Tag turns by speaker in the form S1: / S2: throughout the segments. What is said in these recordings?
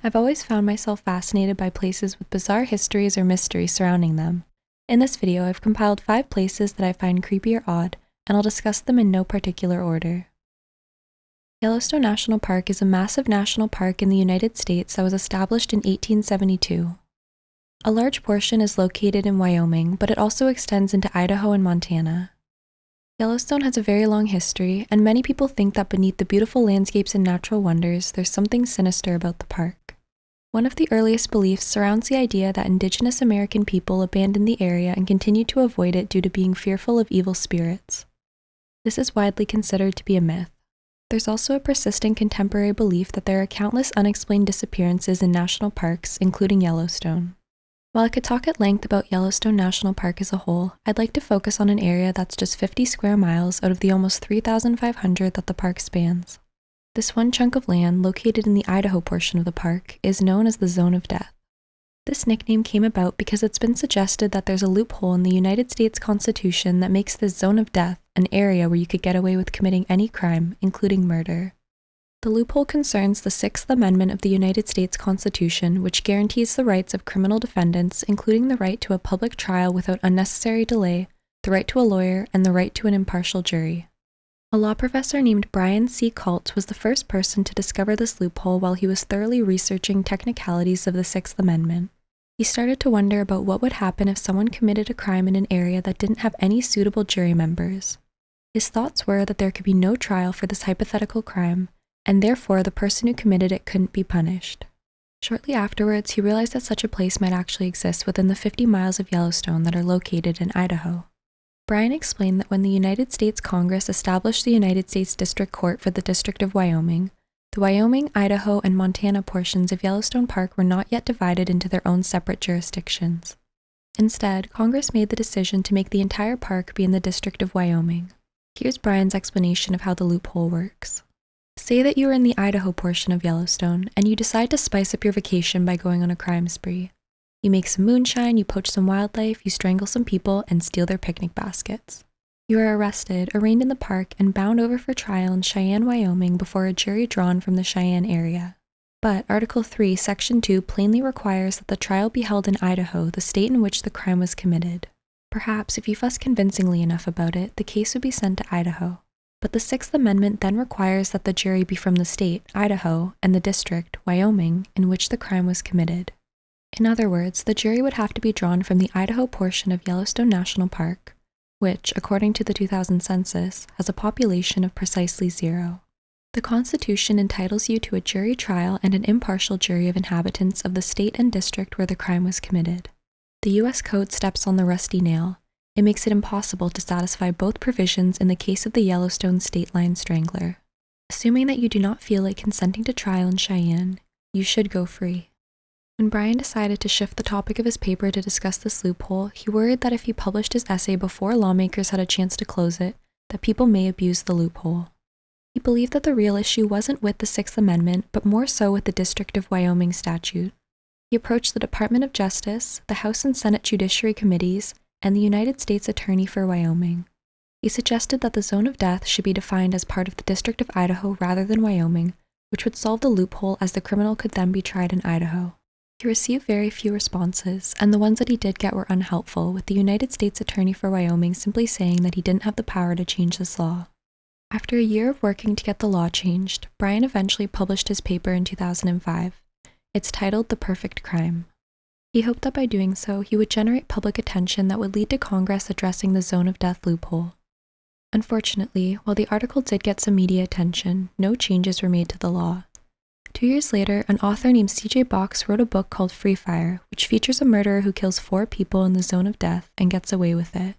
S1: I've always found myself fascinated by places with bizarre histories or mysteries surrounding them. In this video, I've compiled 5 places that I find creepy or odd, and I'll discuss them in no particular order. Yellowstone National Park is a massive national park in the United States that was established in 1872. A large portion is located in Wyoming, but it also extends into Idaho and Montana. Yellowstone has a very long history, and many people think that beneath the beautiful landscapes and natural wonders, there's something sinister about the park. One of the earliest beliefs surrounds the idea that Indigenous American people abandoned the area and continued to avoid it due to being fearful of evil spirits. This is widely considered to be a myth. There's also a persistent contemporary belief that there are countless unexplained disappearances in national parks, including Yellowstone. While I could talk at length about Yellowstone National Park as a whole, I'd like to focus on an area that's just 50 square miles out of the almost 3,500 that the park spans. This one chunk of land, located in the Idaho portion of the park, is known as the Zone of Death. This nickname came about because it's been suggested that there's a loophole in the United States Constitution that makes this Zone of Death an area where you could get away with committing any crime, including murder. The loophole concerns the 6th Amendment of the United States Constitution, which guarantees the rights of criminal defendants, including the right to a public trial without unnecessary delay, the right to a lawyer, and the right to an impartial jury. A law professor named Brian C. Colt was the first person to discover this loophole while he was thoroughly researching technicalities of the 6th Amendment. He started to wonder about what would happen if someone committed a crime in an area that didn't have any suitable jury members. His thoughts were that there could be no trial for this hypothetical crime, and therefore the person who committed it couldn't be punished. Shortly afterwards, he realized that such a place might actually exist within the 50 miles of Yellowstone that are located in Idaho. Brian explained that when the United States Congress established the United States District Court for the District of Wyoming, the Wyoming, Idaho, and Montana portions of Yellowstone Park were not yet divided into their own separate jurisdictions. Instead, Congress made the decision to make the entire park be in the District of Wyoming. Here's Brian's explanation of how the loophole works. Say that you are in the Idaho portion of Yellowstone, and you decide to spice up your vacation by going on a crime spree. You make some moonshine, you poach some wildlife, you strangle some people, and steal their picnic baskets. You are arrested, arraigned in the park, and bound over for trial in Cheyenne, Wyoming before a jury drawn from the Cheyenne area. But Article 3, Section 2 plainly requires that the trial be held in Idaho, the state in which the crime was committed. Perhaps, if you fuss convincingly enough about it, the case would be sent to Idaho. But the 6th Amendment then requires that the jury be from the state, Idaho, and the district, Wyoming, in which the crime was committed. In other words, the jury would have to be drawn from the Idaho portion of Yellowstone National Park, which, according to the 2000 census, has a population of precisely 0. The Constitution entitles you to a jury trial and an impartial jury of inhabitants of the state and district where the crime was committed. The U.S. Code steps on the rusty nail. It makes it impossible to satisfy both provisions in the case of the Yellowstone State Line Strangler. Assuming that you do not feel like consenting to trial in Cheyenne, you should go free. When Brian decided to shift the topic of his paper to discuss this loophole, he worried that if he published his essay before lawmakers had a chance to close it, that people may abuse the loophole. He believed that the real issue wasn't with the 6th Amendment, but more so with the District of Wyoming statute. He approached the Department of Justice, the House and Senate Judiciary Committees, and the United States Attorney for Wyoming. He suggested that the Zone of Death should be defined as part of the District of Idaho rather than Wyoming, which would solve the loophole as the criminal could then be tried in Idaho. He received very few responses, and the ones that he did get were unhelpful, with the United States Attorney for Wyoming simply saying that he didn't have the power to change this law. After a year of working to get the law changed, Brian eventually published his paper in 2005. It's titled The Perfect Crime. He hoped that by doing so, he would generate public attention that would lead to Congress addressing the Zone of Death loophole. Unfortunately, while the article did get some media attention, no changes were made to the law. 2 years later, an author named C.J. Box wrote a book called Free Fire, which features a murderer who kills 4 people in the Zone of Death and gets away with it.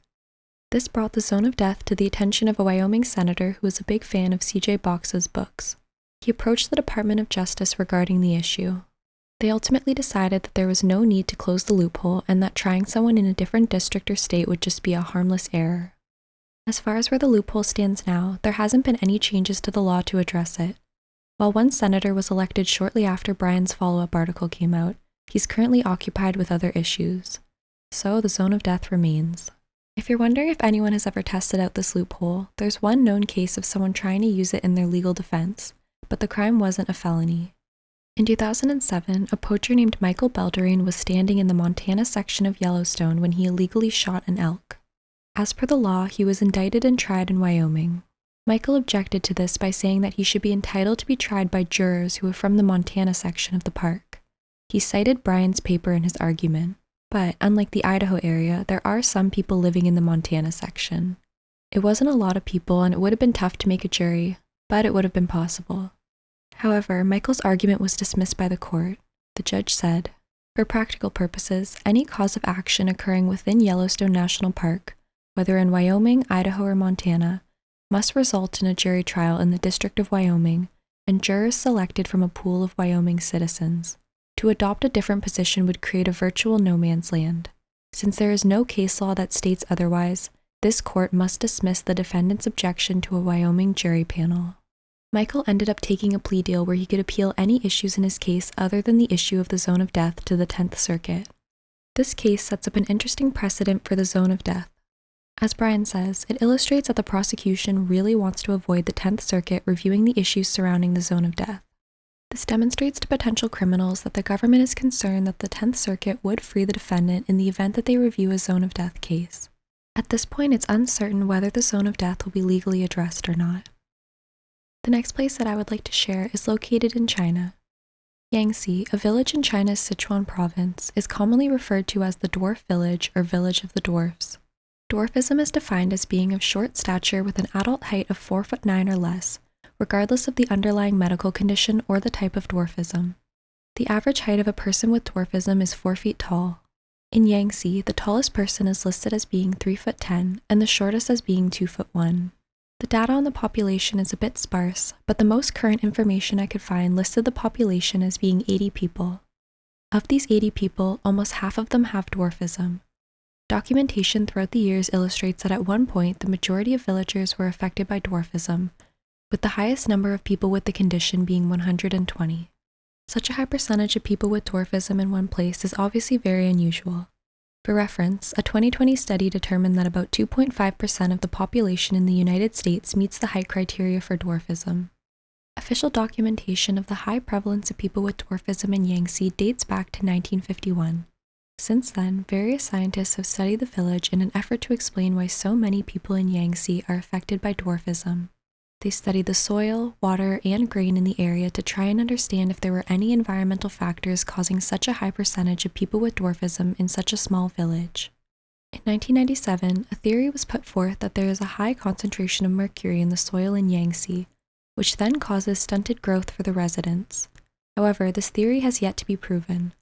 S1: This brought the Zone of Death to the attention of a Wyoming senator who was a big fan of C.J. Box's books. He approached the Department of Justice regarding the issue. They ultimately decided that there was no need to close the loophole and that trying someone in a different district or state would just be a harmless error. As far as where the loophole stands now, there hasn't been any changes to the law to address it. While one senator was elected shortly after Brian's follow-up article came out, He's currently occupied with other issues, so the zone of death remains. If you're wondering if anyone has ever tested out this loophole, there's one known case of someone trying to use it in their legal defense, but the crime wasn't a felony. In 2007, a poacher named Michael Belderain was standing in the Montana section of Yellowstone when he illegally shot an elk. As per the law, he was indicted and tried in Wyoming. Michael objected to this by saying that he should be entitled to be tried by jurors who were from the Montana section of the park. He cited Bryan's paper in his argument, but unlike the Idaho area, there are some people living in the Montana section. It wasn't a lot of people and it would have been tough to make a jury, but it would have been possible. However, Michael's argument was dismissed by the court. The judge said, "For practical purposes, any cause of action occurring within Yellowstone National Park, whether in Wyoming, Idaho, or Montana, must result in a jury trial in the District of Wyoming and jurors selected from a pool of Wyoming citizens. To adopt a different position would create a virtual no man's land. Since there is no case law that states otherwise, this court must dismiss the defendant's objection to a Wyoming jury panel." Michael ended up taking a plea deal where he could appeal any issues in his case other than the issue of the zone of death to the 10th Circuit. This case sets up an interesting precedent for the zone of death. As Bryan says, it illustrates that the prosecution really wants to avoid the 10th Circuit reviewing the issues surrounding the zone of death. This demonstrates to potential criminals that the government is concerned that the 10th Circuit would free the defendant in the event that they review a zone of death case. At this point, it's uncertain whether the zone of death will be legally addressed or not. The next place that I would like to share is located in China. Yangtze, a village in China's Sichuan province, is commonly referred to as the Dwarf Village or Village of the Dwarfs. Dwarfism is defined as being of short stature with an adult height of 4'9" or less, regardless of the underlying medical condition or the type of dwarfism. The average height of a person with dwarfism is 4 feet tall. In Yangtze, the tallest person is listed as being 3'10" and the shortest as being 2'1". The data on the population is a bit sparse, but the most current information I could find listed the population as being 80 people. Of these 80 people, almost half of them have dwarfism. Documentation throughout the years illustrates that at one point the majority of villagers were affected by dwarfism, with the highest number of people with the condition being 120. Such a high percentage of people with dwarfism in one place is obviously very unusual. For reference, a 2020 study determined that about 2.5% of the population in the United States meets the height criteria for dwarfism. Official documentation of the high prevalence of people with dwarfism in Yangtze dates back to 1951. Since then, various scientists have studied the village in an effort to explain why so many people in Yangtze are affected by dwarfism. They studied the soil, water, and grain in the area to try and understand if there were any environmental factors causing such a high percentage of people with dwarfism in such a small village. In 1997, a theory was put forth that there is a high concentration of mercury in the soil in Yangtze, which then causes stunted growth for the residents. However, this theory has yet to be proven.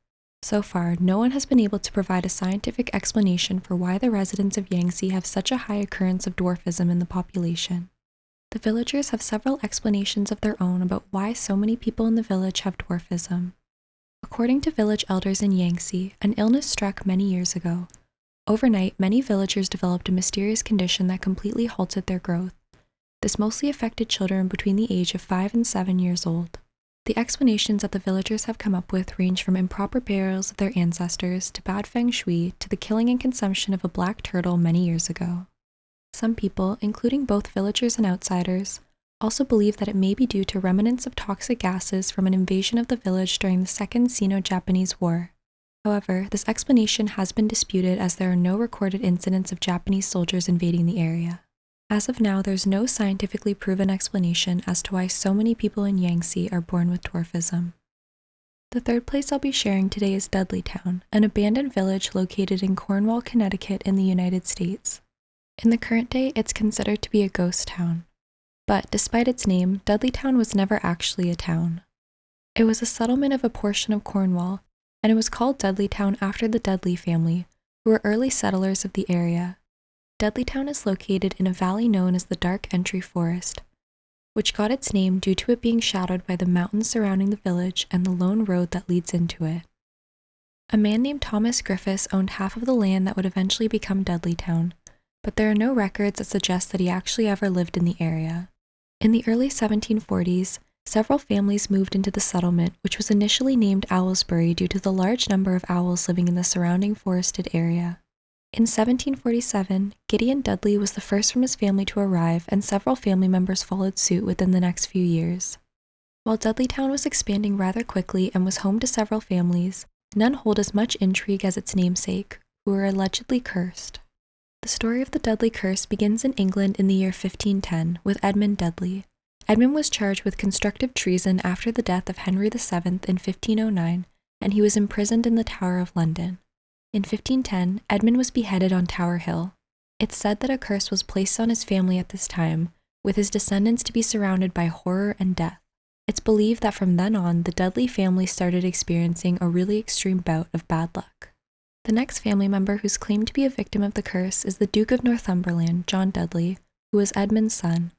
S1: So far, no one has been able to provide a scientific explanation for why the residents of Yangtze have such a high occurrence of dwarfism in the population. The villagers have several explanations of their own about why so many people in the village have dwarfism. According to village elders in Yangtze, an illness struck many years ago. Overnight, many villagers developed a mysterious condition that completely halted their growth. This mostly affected children between the age of 5 and 7 years old. The explanations that the villagers have come up with range from improper burials of their ancestors to bad feng shui to the killing and consumption of a black turtle many years ago. Some people, including both villagers and outsiders, also believe that it may be due to remnants of toxic gases from an invasion of the village during the Second Sino-Japanese War. However, this explanation has been disputed as there are no recorded incidents of Japanese soldiers invading the area. As of now, there's no scientifically proven explanation as to why so many people in Yangtze are born with dwarfism. The third place I'll be sharing today is Dudleytown, an abandoned village located in Cornwall, Connecticut in the United States. In the current day, it's considered to be a ghost town. But despite its name, Dudleytown was never actually a town. It was a settlement of a portion of Cornwall, and it was called Dudleytown after the Dudley family, who were early settlers of the area. Dudleytown is located in a valley known as the Dark Entry Forest, which got its name due to it being shadowed by the mountains surrounding the village and the lone road that leads into it. A man named Thomas Griffiths owned half of the land that would eventually become Dudleytown, but there are no records that suggest that he actually ever lived in the area. In the early 1740s, Several families moved into the settlement, which was initially named Owlsbury due to the large number of owls living in the surrounding forested area. In 1747, Gideon Dudley was the first from his family to arrive, and several family members followed suit within the next few years. While Dudleytown was expanding rather quickly and was home to several families, none hold as much intrigue as its namesake, who were allegedly cursed. The story of the Dudley curse begins in England in the year 1510 with Edmund Dudley. Edmund was charged with constructive treason after the death of Henry VII in 1509, and he was imprisoned in the Tower of London. In 1510, Edmund was beheaded on Tower Hill. It's said that a curse was placed on his family at this time, with his descendants to be surrounded by horror and death. It's believed that from then on, the Dudley family started experiencing a really extreme bout of bad luck. The next family member who's claimed to be a victim of the curse is the Duke of Northumberland, John Dudley, who was Edmund's son.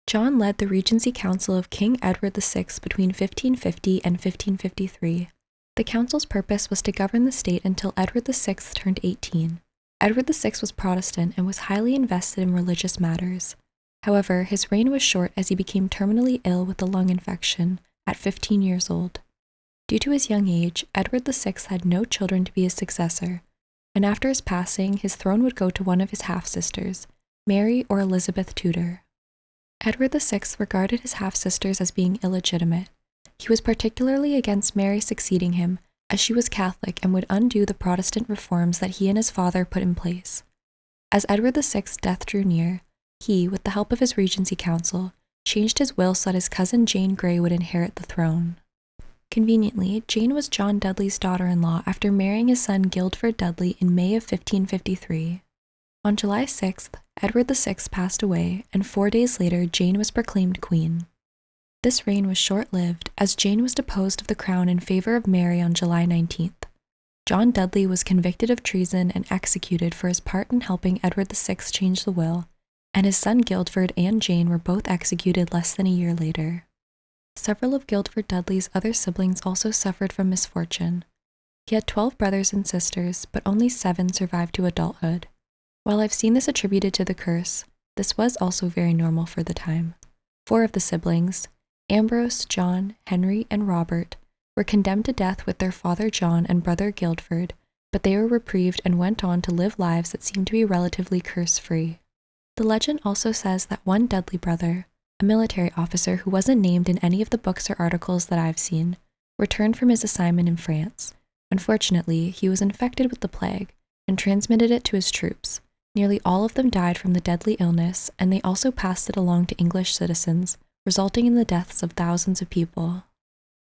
S1: John led the Regency Council of King Edward VI between 1550 and 1553. The council's purpose was to govern the state until Edward VI turned 18. Edward VI was Protestant and was highly invested in religious matters. However, his reign was short as he became terminally ill with a lung infection at 15 years old. Due to his young age, Edward VI had no children to be his successor, and after his passing, his throne would go to one of his half-sisters, Mary or Elizabeth Tudor. Edward VI regarded his half-sisters as being illegitimate. He was particularly against Mary succeeding him, as she was Catholic and would undo the Protestant reforms that he and his father put in place. As Edward VI's death drew near, he, with the help of his Regency Council, changed his will so that his cousin Jane Grey would inherit the throne. Conveniently, Jane was John Dudley's daughter-in-law after marrying his son Guildford Dudley in May of 1553. On July 6th, Edward VI passed away, and 4 days later Jane was proclaimed queen. This reign was short-lived, as Jane was deposed of the crown in favor of Mary on July 19th. John Dudley was convicted of treason and executed for his part in helping Edward VI change the will, and his son Guildford and Jane were both executed less than a year later. Several of Guildford Dudley's other siblings also suffered from misfortune. He had 12 brothers and sisters, but only 7 survived to adulthood. While I've seen this attributed to the curse, this was also very normal for the time. 4 of the siblings, Ambrose, John, Henry, and Robert, were condemned to death with their father John and brother Guildford, but they were reprieved and went on to live lives that seemed to be relatively curse-free. The legend also says that one Dudley brother, a military officer who wasn't named in any of the books or articles that I've seen, returned from his assignment in France. Unfortunately, he was infected with the plague and transmitted it to his troops. Nearly all of them died from the deadly illness, and they also passed it along to English citizens, resulting in the deaths of thousands of people.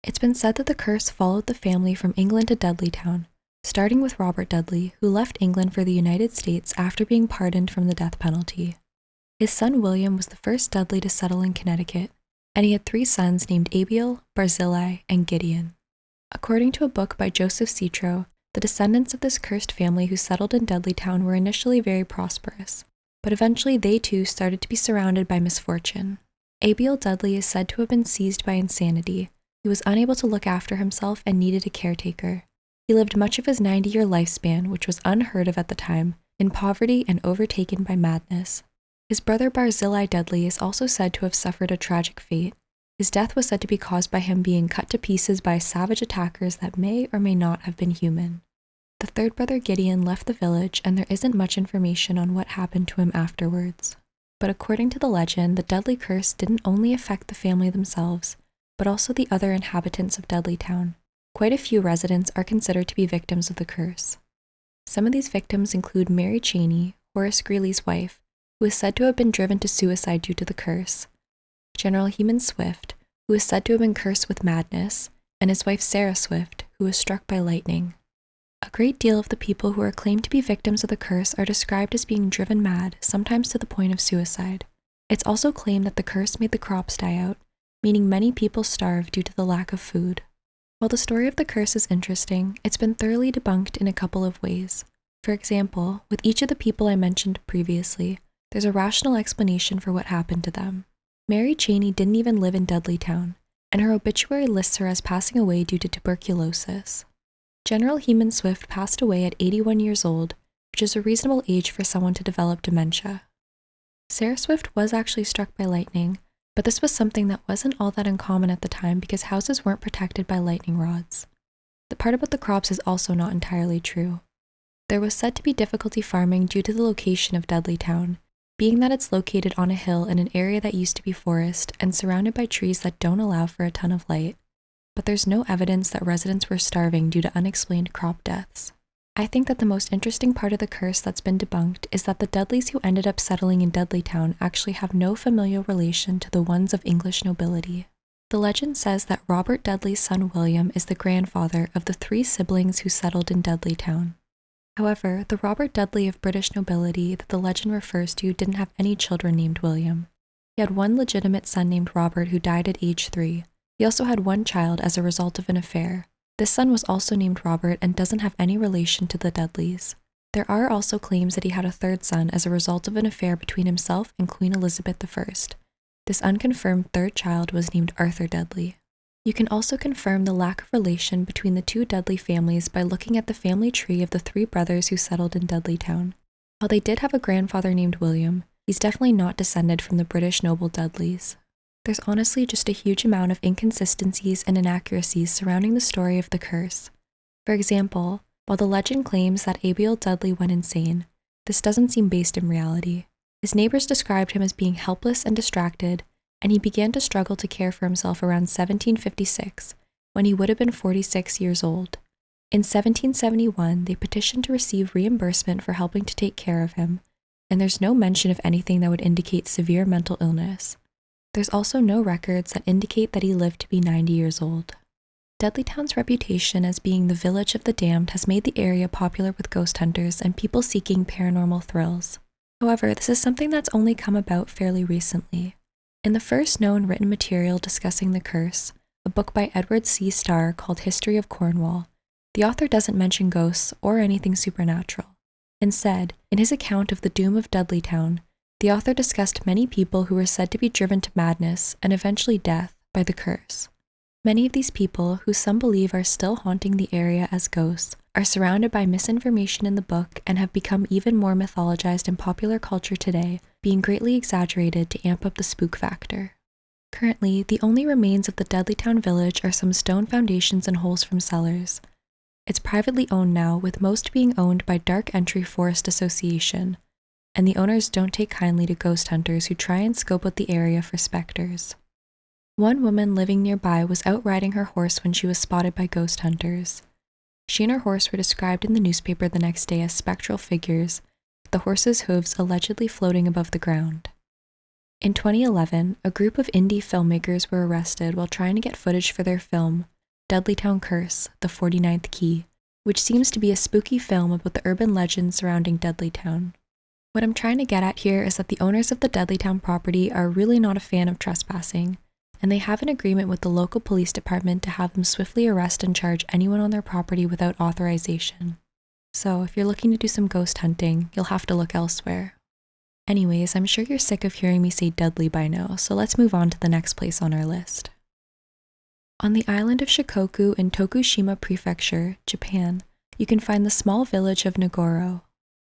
S1: It's been said that the curse followed the family from England to Dudleytown, starting with Robert Dudley, who left England for the United States after being pardoned from the death penalty. His son William was the first Dudley to settle in Connecticut, and he had 3 sons named Abiel, Barzillai, and Gideon. According to a book by Joseph Citro, the descendants of this cursed family who settled in Dudleytown were initially very prosperous, but eventually they too started to be surrounded by misfortune. Abiel Dudley is said to have been seized by insanity. He was unable to look after himself and needed a caretaker. He lived much of his 90-year lifespan, which was unheard of at the time, in poverty and overtaken by madness. His brother Barzillai Dudley is also said to have suffered a tragic fate. His death was said to be caused by him being cut to pieces by savage attackers that may or may not have been human. The third brother Gideon left the village, and there isn't much information on what happened to him afterwards. But according to the legend, the Dudley curse didn't only affect the family themselves, but also the other inhabitants of Dudleytown. Quite a few residents are considered to be victims of the curse. Some of these victims include Mary Cheney, Horace Greeley's wife, who is said to have been driven to suicide due to the curse, General Heman Swift, who is said to have been cursed with madness, and his wife Sarah Swift, who was struck by lightning. A great deal of the people who are claimed to be victims of the curse are described as being driven mad, sometimes to the point of suicide. It's also claimed that the curse made the crops die out, meaning many people starved due to the lack of food. While the story of the curse is interesting, it's been thoroughly debunked in a couple of ways. For example, with each of the people I mentioned previously, there's a rational explanation for what happened to them. Mary Cheney didn't even live in Dudleytown, and her obituary lists her as passing away due to tuberculosis. General Heman Swift passed away at 81 years old, which is a reasonable age for someone to develop dementia. Sarah Swift was actually struck by lightning, But this was something that wasn't all that uncommon at the time because houses weren't protected by lightning rods. The part about the crops is also not entirely true. There was said to be difficulty farming due to the location of Dudleytown, being that it's located on a hill in an area that used to be forest and surrounded by trees that don't allow for a ton of light. But there's no evidence that residents were starving due to unexplained crop deaths. I think that the most interesting part of the curse that's been debunked is that the Dudleys who ended up settling in Dudleytown actually have no familial relation to the ones of English nobility. The legend says that Robert Dudley's son William is the grandfather of the 3 siblings who settled in Dudleytown. However, the Robert Dudley of British nobility that the legend refers to didn't have any children named William. He had one legitimate son named Robert who died at age 3. He also had one child as a result of an affair. This son was also named Robert and doesn't have any relation to the Dudleys. There are also claims that he had a 3rd son as a result of an affair between himself and Queen Elizabeth I. This unconfirmed 3rd child was named Arthur Dudley. You can also confirm the lack of relation between the 2 Dudley families by looking at the family tree of the 3 brothers who settled in Dudleytown. While they did have a grandfather named William, he's definitely not descended from the British noble Dudleys. There's honestly just a huge amount of inconsistencies and inaccuracies surrounding the story of the curse. For example, while the legend claims that Abiel Dudley went insane, this doesn't seem based in reality. His neighbors described him as being helpless and distracted, and he began to struggle to care for himself around 1756, when he would have been 46 years old. In 1771, they petitioned to receive reimbursement for helping to take care of him, and there's no mention of anything that would indicate severe mental illness. There's also no records that indicate that he lived to be 90 years old. Dudleytown's reputation as being the village of the damned has made the area popular with ghost hunters and people seeking paranormal thrills. However, this is something that's only come about fairly recently. In the first known written material discussing the curse, a book by Edward C. Starr called History of Cornwall, the author doesn't mention ghosts or anything supernatural. Instead, in his account of the doom of Dudleytown, the author discussed many people who were said to be driven to madness and eventually death by the curse. Many of these people, who some believe are still haunting the area as ghosts, are surrounded by misinformation in the book and have become even more mythologized in popular culture today, being greatly exaggerated to amp up the spook factor. Currently, the only remains of the Dudleytown village are some stone foundations and holes from cellars. It's privately owned now, with most being owned by Dark Entry Forest Association, and the owners don't take kindly to ghost hunters who try and scope out the area for specters. One woman living nearby was out riding her horse when she was spotted by ghost hunters. She and her horse were described in the newspaper the next day as spectral figures, with the horse's hooves allegedly floating above the ground. In 2011, a group of indie filmmakers were arrested while trying to get footage for their film, Dudleytown Curse, The 49th Key, which seems to be a spooky film about the urban legends surrounding Dudleytown. What I'm trying to get at here is that the owners of the Dudleytown property are really not a fan of trespassing, and they have an agreement with the local police department to have them swiftly arrest and charge anyone on their property without authorization. So if you're looking to do some ghost hunting, you'll have to look elsewhere. Anyways, I'm sure you're sick of hearing me say Dudley by now, so let's move on to the next place on our list. On the island of Shikoku in Tokushima Prefecture, Japan, you can find the small village of Nagoro.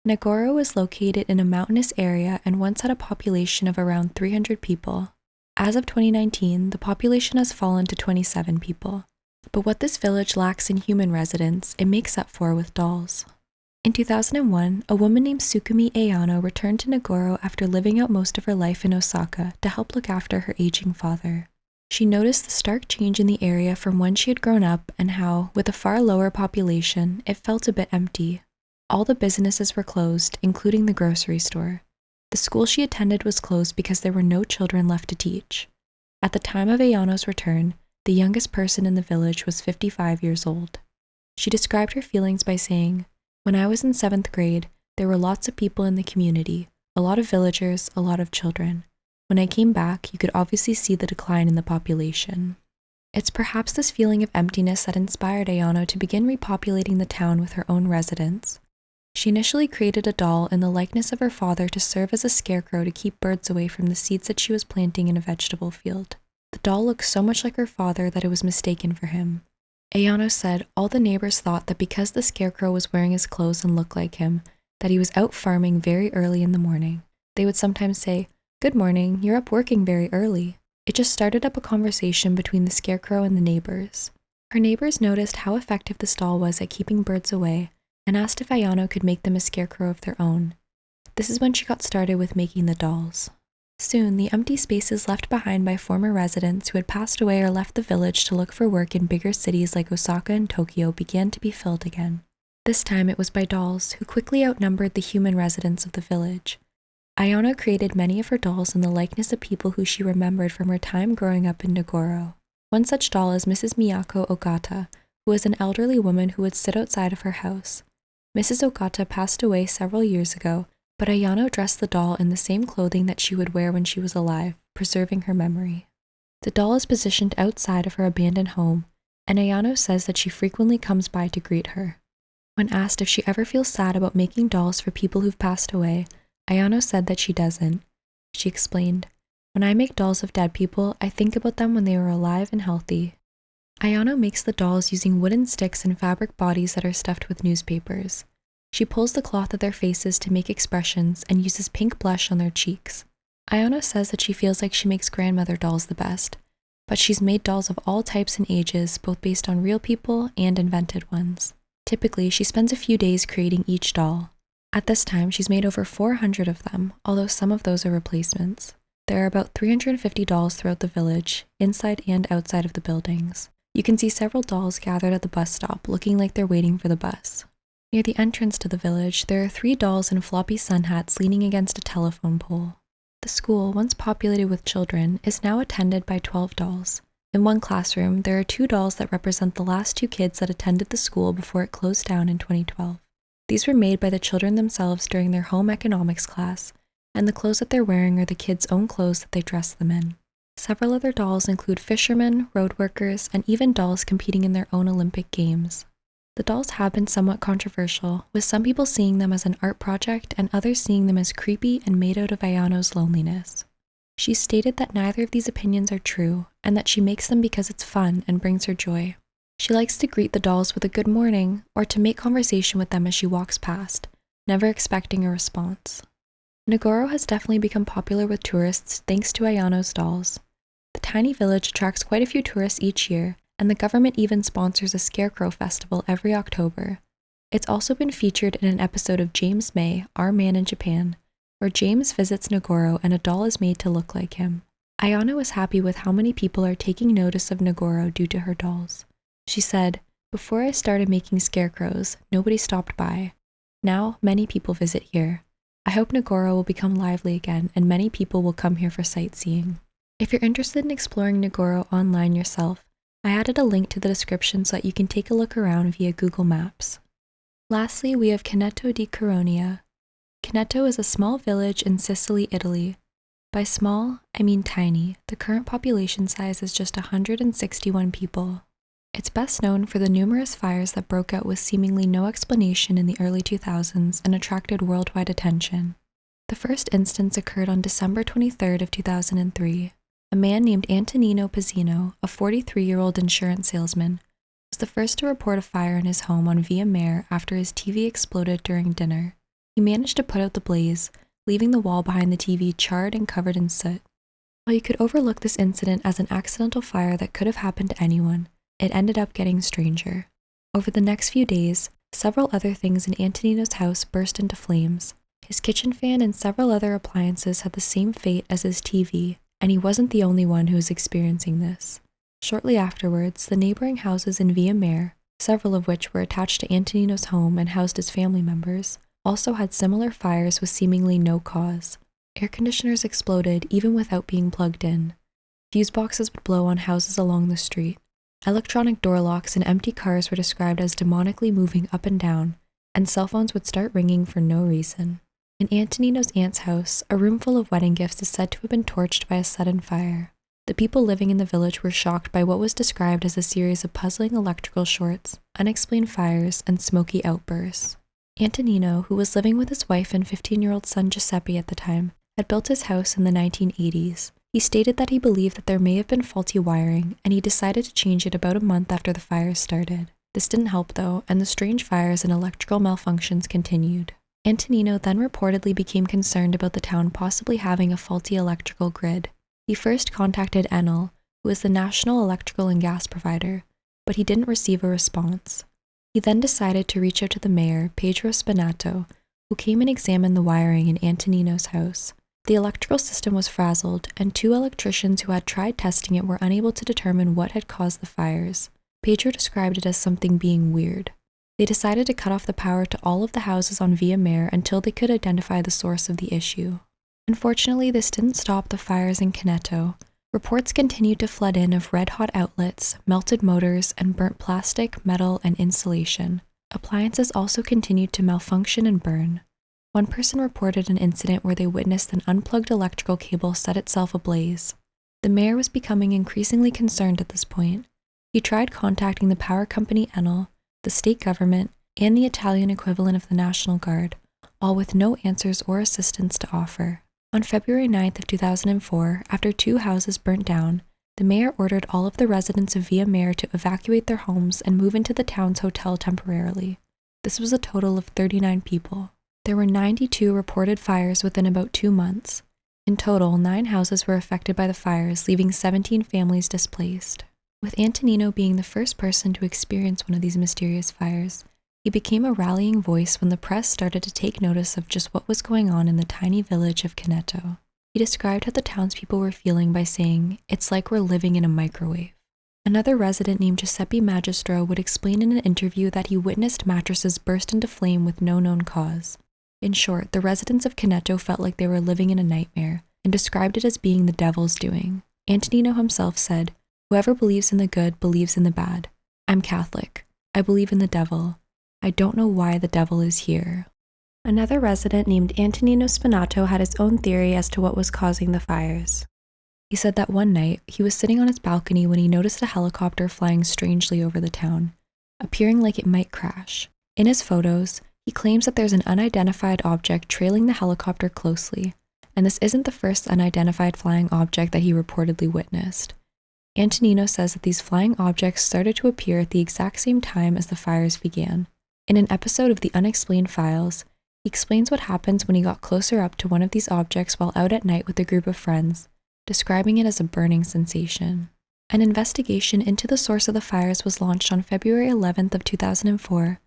S1: Nagoro is located in a mountainous area and once had a population of around 300 people. As of 2019, the population has fallen to 27 people. But what this village lacks in human residents, it makes up for with dolls. In 2001, a woman named Sukumi Ayano returned to Nagoro after living out most of her life in Osaka to help look after her aging father. She noticed the stark change in the area from when she had grown up and how, with a far lower population, it felt a bit empty. All the businesses were closed, including the grocery store. The school she attended was closed because there were no children left to teach. At the time of Ayano's return, the youngest person in the village was 55 years old. She described her feelings by saying, "When I was in 7th grade, there were lots of people in the community, a lot of villagers, a lot of children. When I came back, you could obviously see the decline in the population." It's perhaps this feeling of emptiness that inspired Ayano to begin repopulating the town with her own residents. She initially created a doll in the likeness of her father to serve as a scarecrow to keep birds away from the seeds that she was planting in a vegetable field. The doll looked so much like her father that it was mistaken for him. Ayano said all the neighbors thought that because the scarecrow was wearing his clothes and looked like him, that he was out farming very early in the morning. They would sometimes say, "Good morning, you're up working very early." It just started up a conversation between the Scarecrow and the neighbors. Her neighbors noticed how effective this doll was at keeping birds away and asked if Ayano could make them a scarecrow of their own. This is when she got started with making the dolls. Soon, the empty spaces left behind by former residents who had passed away or left the village to look for work in bigger cities like Osaka and Tokyo began to be filled again. This time it was by dolls, who quickly outnumbered the human residents of the village. Ayano created many of her dolls in the likeness of people who she remembered from her time growing up in Nagoro. One such doll is Mrs. Miyako Ogata, who was an elderly woman who would sit outside of her house. Mrs. Ogata passed away several years ago, but Ayano dressed the doll in the same clothing that she would wear when she was alive, preserving her memory. The doll is positioned outside of her abandoned home, and Ayano says that she frequently comes by to greet her. When asked if she ever feels sad about making dolls for people who've passed away, Ayano said that she doesn't. She explained, "When I make dolls of dead people, I think about them when they were alive and healthy." Ayano makes the dolls using wooden sticks and fabric bodies that are stuffed with newspapers. She pulls the cloth of their faces to make expressions and uses pink blush on their cheeks. Ayano says that she feels like she makes grandmother dolls the best, but she's made dolls of all types and ages, both based on real people and invented ones. Typically, she spends a few days creating each doll. At this time, she's made over 400 of them, although some of those are replacements. There are about 350 dolls throughout the village, inside and outside of the buildings. You can see several dolls gathered at the bus stop, looking like they're waiting for the bus. Near the entrance to the village, there are 3 dolls in floppy sun hats leaning against a telephone pole. The school, once populated with children, is now attended by 12 dolls. In one classroom, there are 2 dolls that represent the last 2 kids that attended the school before it closed down in 2012. These were made by the children themselves during their home economics class, and the clothes that they're wearing are the kids' own clothes that they dress them in. Several other dolls include fishermen, road workers, and even dolls competing in their own Olympic Games. The dolls have been somewhat controversial, with some people seeing them as an art project and others seeing them as creepy and made out of Ayano's loneliness. She stated that neither of these opinions are true, and that she makes them because it's fun and brings her joy. She likes to greet the dolls with a good morning, or to make conversation with them as she walks past, never expecting a response. Nagoro has definitely become popular with tourists thanks to Ayano's dolls. The tiny village attracts quite a few tourists each year, and the government even sponsors a Scarecrow festival every October. It's also been featured in an episode of James May, Our Man in Japan, where James visits Nagoro and a doll is made to look like him. Ayano is happy with how many people are taking notice of Nagoro due to her dolls. She said, "Before I started making scarecrows, nobody stopped by. Now, many people visit here. I hope Nagoro will become lively again and many people will come here for sightseeing." If you're interested in exploring Nagoro online yourself, I added a link to the description so that you can take a look around via Google Maps. Lastly, we have Caneto di Caronia. Caneto is a small village in Sicily, Italy. By small, I mean tiny. The current population size is just 161 people. It's best known for the numerous fires that broke out with seemingly no explanation in the early 2000s and attracted worldwide attention. The first instance occurred on December 23rd of 2003. A man named Antonino Pizzino, a 43-year-old insurance salesman, was the first to report a fire in his home on Via Mare after his TV exploded during dinner. He managed to put out the blaze, leaving the wall behind the TV charred and covered in soot. While you could overlook this incident as an accidental fire that could have happened to anyone, it ended up getting stranger. Over the next few days, several other things in Antonino's house burst into flames. His kitchen fan and several other appliances had the same fate as his TV, and he wasn't the only one who was experiencing this. Shortly afterwards, the neighboring houses in Via Mare, several of which were attached to Antonino's home and housed his family members, also had similar fires with seemingly no cause. Air conditioners exploded even without being plugged in. Fuse boxes would blow on houses along the street. Electronic door locks and empty cars were described as demonically moving up and down, and cell phones would start ringing for no reason. In Antonino's aunt's house, a room full of wedding gifts is said to have been torched by a sudden fire. The people living in the village were shocked by what was described as a series of puzzling electrical shorts, unexplained fires, and smoky outbursts. Antonino, who was living with his wife and 15-year-old son Giuseppe at the time, had built his house in the 1980s. He stated that he believed that there may have been faulty wiring, and he decided to change it about a month after the fires started. This didn't help though, and the strange fires and electrical malfunctions continued. Antonino then reportedly became concerned about the town possibly having a faulty electrical grid. He first contacted Enel, who is the national electrical and gas provider, but he didn't receive a response. He then decided to reach out to the mayor, Pedro Spinato, who came and examined the wiring in Antonino's house. The electrical system was frazzled, and 2 electricians who had tried testing it were unable to determine what had caused the fires. Pedro described it as something being weird. They decided to cut off the power to all of the houses on Via Mare until they could identify the source of the issue. Unfortunately, this didn't stop the fires in Canneto. Reports continued to flood in of red-hot outlets, melted motors, and burnt plastic, metal, and insulation. Appliances also continued to malfunction and burn. One person reported an incident where they witnessed an unplugged electrical cable set itself ablaze. The mayor was becoming increasingly concerned at this point. He tried contacting the power company Enel, the state government, and the Italian equivalent of the National Guard, all with no answers or assistance to offer. On February 9th of 2004, after 2 houses burnt down, the mayor ordered all of the residents of Via Mare to evacuate their homes and move into the town's hotel temporarily. This was a total of 39 people. There were 92 reported fires within about 2 months. In total, 9 houses were affected by the fires, leaving 17 families displaced. With Antonino being the first person to experience one of these mysterious fires, he became a rallying voice when the press started to take notice of just what was going on in the tiny village of Canneto. He described how the townspeople were feeling by saying, "It's like we're living in a microwave." Another resident named Giuseppe Magistro would explain in an interview that he witnessed mattresses burst into flame with no known cause. In short, the residents of Canneto felt like they were living in a nightmare, and described it as being the devil's doing. Antonino himself said, "Whoever believes in the good believes in the bad. I'm Catholic. I believe in the devil. I don't know why the devil is here." Another resident named Antonino Spinato had his own theory as to what was causing the fires. He said that one night, he was sitting on his balcony when he noticed a helicopter flying strangely over the town, appearing like it might crash. In his photos, he claims that there's an unidentified object trailing the helicopter closely, and this isn't the first unidentified flying object that he reportedly witnessed. Antonino says that these flying objects started to appear at the exact same time as the fires began. In an episode of the Unexplained Files, he explains what happens when he got closer up to one of these objects while out at night with a group of friends, describing it as a burning sensation. An investigation into the source of the fires was launched on February 11th of 2004,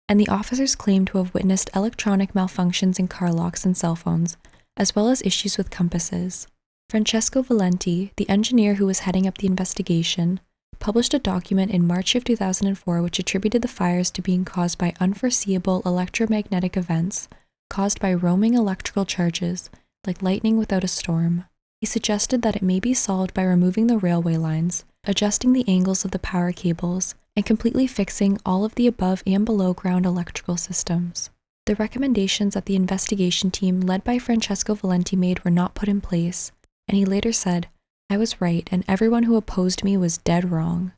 S1: and the officers claimed to have witnessed electronic malfunctions in car locks and cell phones, as well as issues with compasses. Francesco Valenti, the engineer who was heading up the investigation, published a document in March of 2004 which attributed the fires to being caused by unforeseeable electromagnetic events caused by roaming electrical charges, like lightning without a storm. He suggested that it may be solved by removing the railway lines, adjusting the angles of the power cables, and completely fixing all of the above and below ground electrical systems. The recommendations that the investigation team led by Francesco Valenti made were not put in place, and he later said, "I was right, and everyone who opposed me was dead wrong."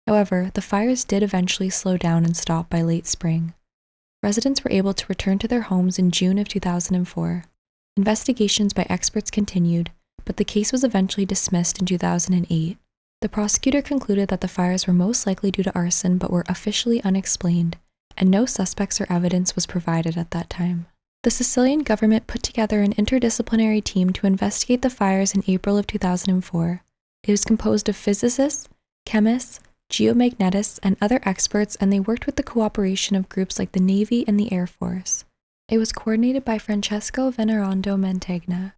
S1: However, the fires did eventually slow down and stop by late spring. Residents were able to return to their homes in June of 2004. Investigations by experts continued, but the case was eventually dismissed in 2008. The prosecutor concluded that the fires were most likely due to arson but were officially unexplained, and no suspects or evidence was provided at that time. The Sicilian government put together an interdisciplinary team to investigate the fires in April of 2004. It was composed of physicists, chemists, geomagnetists, and other experts, and they worked with the cooperation of groups like the Navy and the Air Force. It was coordinated by Francesco Venerando Mantegna.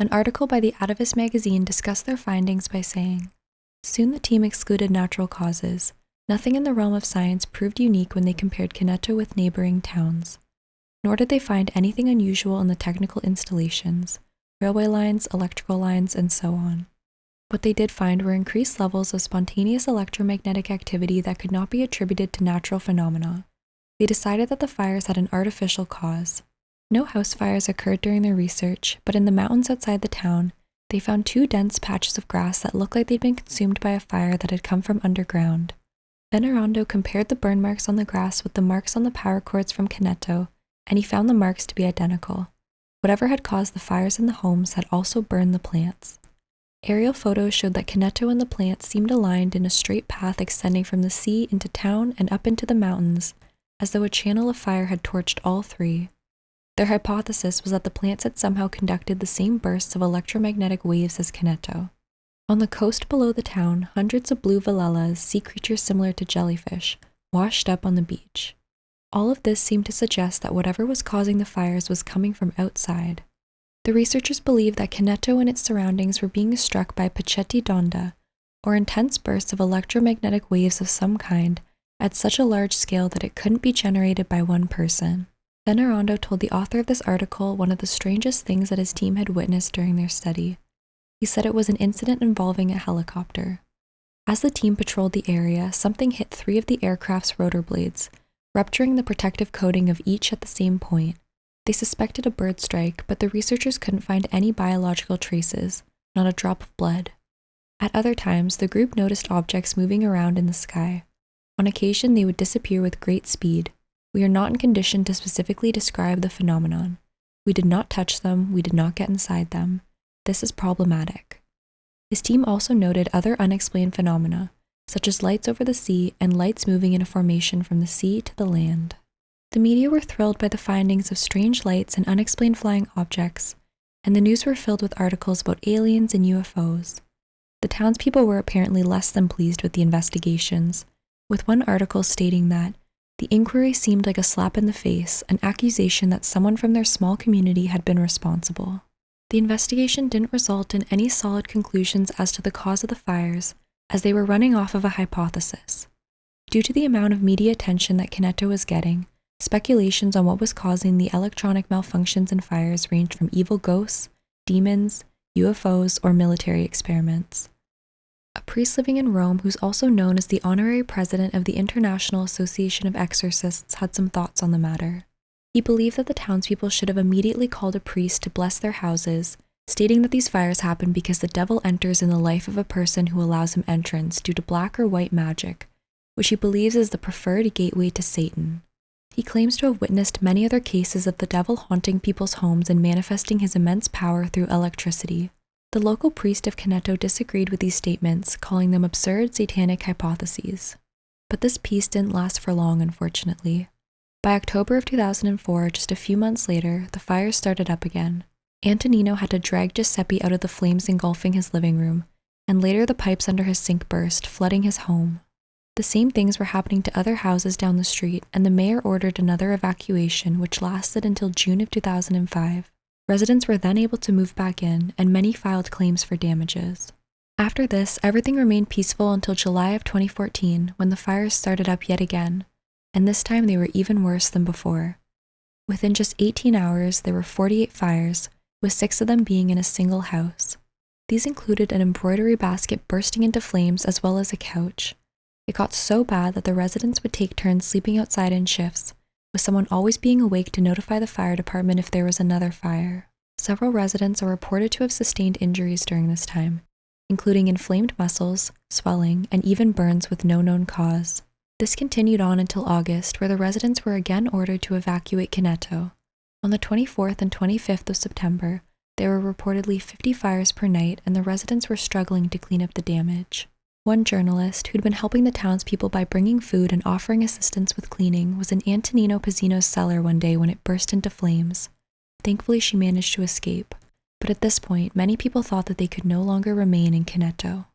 S1: An article by the Atavist magazine discussed their findings by saying, "Soon the team excluded natural causes. Nothing in the realm of science proved unique when they compared Canneto with neighboring towns. Nor did they find anything unusual in the technical installations, railway lines, electrical lines, and so on. What they did find were increased levels of spontaneous electromagnetic activity that could not be attributed to natural phenomena. They decided that the fires had an artificial cause. No house fires occurred during their research, but in the mountains outside the town, they found 2 dense patches of grass that looked like they'd been consumed by a fire that had come from underground." Venerando compared the burn marks on the grass with the marks on the power cords from Canneto, and he found the marks to be identical. Whatever had caused the fires in the homes had also burned the plants. Aerial photos showed that Canneto and the plants seemed aligned in a straight path extending from the sea into town and up into the mountains, as though a channel of fire had torched all 3. Their hypothesis was that the plants had somehow conducted the same bursts of electromagnetic waves as Kineto. On the coast below the town, hundreds of blue velellas, sea creatures similar to jellyfish, washed up on the beach. All of this seemed to suggest that whatever was causing the fires was coming from outside. The researchers believed that Kineto and its surroundings were being struck by pacchetti d'onda, or intense bursts of electromagnetic waves of some kind, at such a large scale that it couldn't be generated by one person. Venerando told the author of this article one of the strangest things that his team had witnessed during their study. He said it was an incident involving a helicopter. As the team patrolled the area, something hit 3 of the aircraft's rotor blades, rupturing the protective coating of each at the same point. They suspected a bird strike, but the researchers couldn't find any biological traces, not a drop of blood. At other times, the group noticed objects moving around in the sky. On occasion, they would disappear with great speed. We are not in condition to specifically describe the phenomenon. We did not touch them, we did not get inside them. This is problematic. His team also noted other unexplained phenomena, such as lights over the sea and lights moving in a formation from the sea to the land. The media were thrilled by the findings of strange lights and unexplained flying objects, and the news were filled with articles about aliens and UFOs. The townspeople were apparently less than pleased with the investigations, with one article stating that the inquiry seemed like a slap in the face, an accusation that someone from their small community had been responsible. The investigation didn't result in any solid conclusions as to the cause of the fires, as they were running off of a hypothesis. Due to the amount of media attention that Kineto was getting, speculations on what was causing the electronic malfunctions and fires ranged from evil ghosts, demons, UFOs, or military experiments. A priest living in Rome, who's also known as the honorary president of the International Association of Exorcists, had some thoughts on the matter. He believed that the townspeople should have immediately called a priest to bless their houses, stating that these fires happen because the devil enters in the life of a person who allows him entrance due to black or white magic, which he believes is the preferred gateway to Satan. He claims to have witnessed many other cases of the devil haunting people's homes and manifesting his immense power through electricity. The local priest of Kineto disagreed with these statements, calling them absurd satanic hypotheses. But this peace didn't last for long, unfortunately. By October of 2004, just a few months later, the fires started up again. Antonino had to drag Giuseppe out of the flames engulfing his living room, and later the pipes under his sink burst, flooding his home. The same things were happening to other houses down the street, and the mayor ordered another evacuation, which lasted until June of 2005. Residents were then able to move back in, and many filed claims for damages. After this, everything remained peaceful until July of 2014, when the fires started up yet again, and this time they were even worse than before. Within just 18 hours, there were 48 fires, with 6 of them being in a single house. These included an embroidery basket bursting into flames as well as a couch. It got so bad that the residents would take turns sleeping outside in shifts, with someone always being awake to notify the fire department if there was another fire. Several residents are reported to have sustained injuries during this time, including inflamed muscles, swelling, and even burns with no known cause. This continued on until August, where the residents were again ordered to evacuate Kineto. On the 24th and 25th of September, there were reportedly 50 fires per night, and the residents were struggling to clean up the damage. One journalist, who'd been helping the townspeople by bringing food and offering assistance with cleaning, was in Antonino Pizzino's cellar one day when it burst into flames. Thankfully, she managed to escape, but at this point, many people thought that they could no longer remain in Kineto.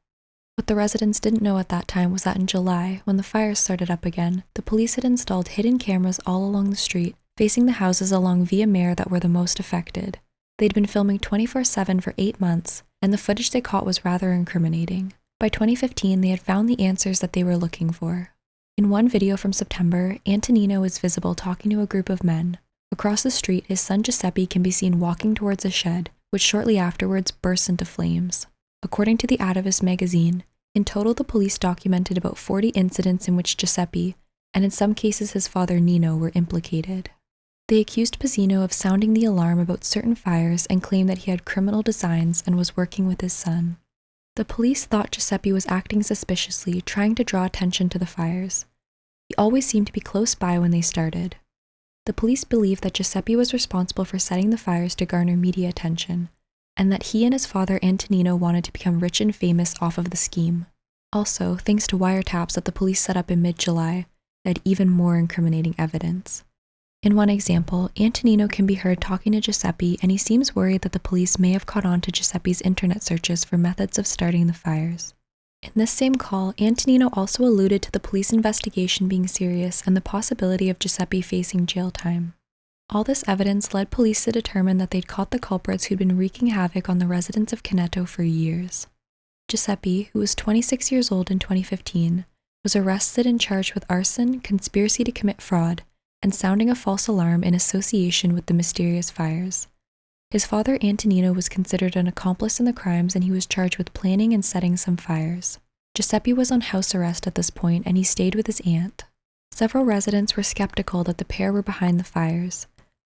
S1: What the residents didn't know at that time was that in July, when the fires started up again, the police had installed hidden cameras all along the street, facing the houses along Via Mare that were the most affected. They'd been filming 24/7 for 8 months, and the footage they caught was rather incriminating. By 2015, they had found the answers that they were looking for. In one video from September, Antonino is visible talking to a group of men. Across the street, his son Giuseppe can be seen walking towards a shed, which shortly afterwards bursts into flames. According to the Atavist magazine, in total the police documented about 40 incidents in which Giuseppe, and in some cases his father Nino, were implicated. They accused Pizzino of sounding the alarm about certain fires and claimed that he had criminal designs and was working with his son. The police thought Giuseppe was acting suspiciously, trying to draw attention to the fires. He always seemed to be close by when they started. The police believed that Giuseppe was responsible for setting the fires to garner media attention, and that he and his father Antonino wanted to become rich and famous off of the scheme. Also, thanks to wiretaps that the police set up in mid-July, they had even more incriminating evidence. In one example, Antonino can be heard talking to Giuseppe, and he seems worried that the police may have caught on to Giuseppe's internet searches for methods of starting the fires. In this same call, Antonino also alluded to the police investigation being serious and the possibility of Giuseppe facing jail time. All this evidence led police to determine that they'd caught the culprits who'd been wreaking havoc on the residents of Canneto for years. Giuseppe, who was 26 years old in 2015, was arrested and charged with arson, conspiracy to commit fraud, and sounding a false alarm in association with the mysterious fires. His father Antonino was considered an accomplice in the crimes, and he was charged with planning and setting some fires. Giuseppe was on house arrest at this point, and he stayed with his aunt. Several residents were skeptical that the pair were behind the fires.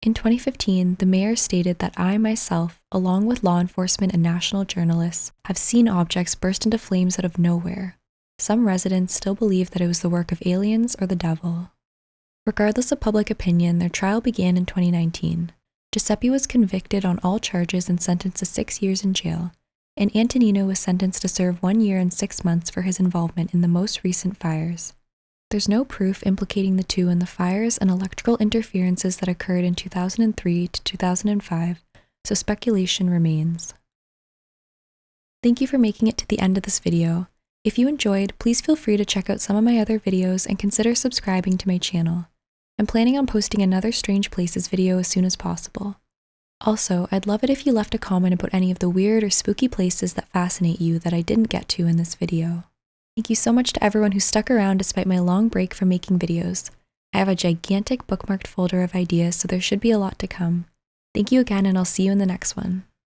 S1: In 2015, the mayor stated that I myself, along with law enforcement and national journalists, have seen objects burst into flames out of nowhere. Some residents still believe that it was the work of aliens or the devil. Regardless of public opinion, their trial began in 2019. Giuseppe was convicted on all charges and sentenced to 6 years in jail, and Antonino was sentenced to serve 1 year and 6 months for his involvement in the most recent fires. There's no proof implicating the two in the fires and electrical interferences that occurred in 2003 to 2005, so speculation remains. Thank you for making it to the end of this video. If you enjoyed, please feel free to check out some of my other videos and consider subscribing to my channel. I'm planning on posting another Strange Places video as soon as possible. Also, I'd love it if you left a comment about any of the weird or spooky places that fascinate you that I didn't get to in this video. Thank you so much to everyone who stuck around despite my long break from making videos. I have a gigantic bookmarked folder of ideas, so there should be a lot to come. Thank you again, and I'll see you in the next one.